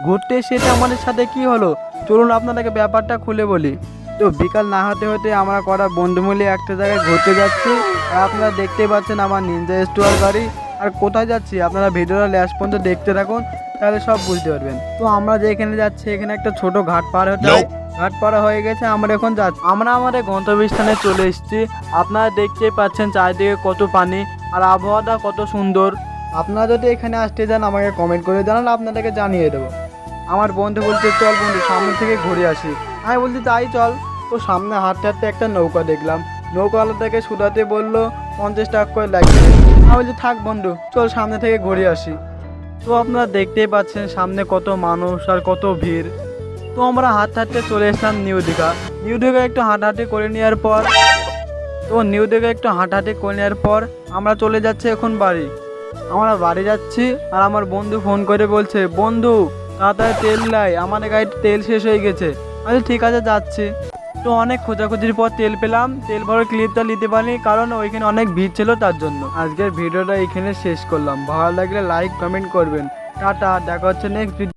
ঘুরতে এসেছে আমাদের সাথে কি হলো চলুন আপনাদেরকে ব্যাপারটা খুলে বলি। তো বিকাল না হতে হতে আমরা কটা বন্ধু মিলে একটা জায়গায় ঘুরতে যাচ্ছি। আর আপনারা দেখতেই পাচ্ছেন আমার নিনজা স্টোয়ার গাড়ি। আর কোথায় যাচ্ছি আপনারা ভিডিওটা লাস্ট পর্যন্ত দেখতে থাকুন, তাহলে সব বুঝতে পারবেন। তো আমরা যেখানে যাচ্ছি এখানে একটা ছোট ঘাট পার হতে হয়। ঘাট পাড়া হয়ে গেছে, আমরা এখন যাচ্ছি। আমরা আমাদের গন্তব্যস্থানে চলে এসেছি। আপনারা দেখতেই পাচ্ছেন চারিদিকে কত পানি আর আবহাওয়াটা কত সুন্দর। আপনারা যদি এখানে আসতে চান আমাকে কমেন্ট করে জানান, আপনাদেরকে জানিয়ে দেবো। আমার বন্ধু বলছে চল বন্ধু সামনে থেকে ঘুরে আসি। আমি বলছি তাই চল। তো সামনে হাঁটতে হাঁটতে একটা নৌকা দেখলাম। নৌকাওয়ালাটাকে সুদাতে বললো 50 টাকা করে লাগবে। আমি বলছি থাক বন্ধু চল সামনে থেকে ঘুরে আসি। তো আপনারা দেখতেই পাচ্ছেন সামনে কত মানুষ আর কত ভিড়। তো আমরা হাঁটতে হাঁটতে চলে এসলাম নিউ দীঘা। নিউ দীঘা একটু হাঁটাহাঁটি করে নেওয়ার পর আমরা চলে যাচ্ছি এখন বাড়ি। আমরা বাড়ি যাচ্ছি আর আমার বন্ধু ফোন করে বলছে বন্ধু তাড়াতাড়ি তেল লাই, আমাদের গাড়িতে তেল শেষ হয়ে গেছে। আমি ঠিক আছে যাচ্ছি। তো অনেক খোঁজাখুঁজির পর তেল পেলাম। তেল ভরে ক্লিপটা নিতে পারিনি কারণ ওইখানে অনেক ভিড় ছিল, তার জন্য। আজকের ভিডিওটা এখানে শেষ করলাম। ভালো লাগলে লাইক কমেন্ট করবেন। টাটা, দেখা হচ্ছে নেক্সট ভিডিও।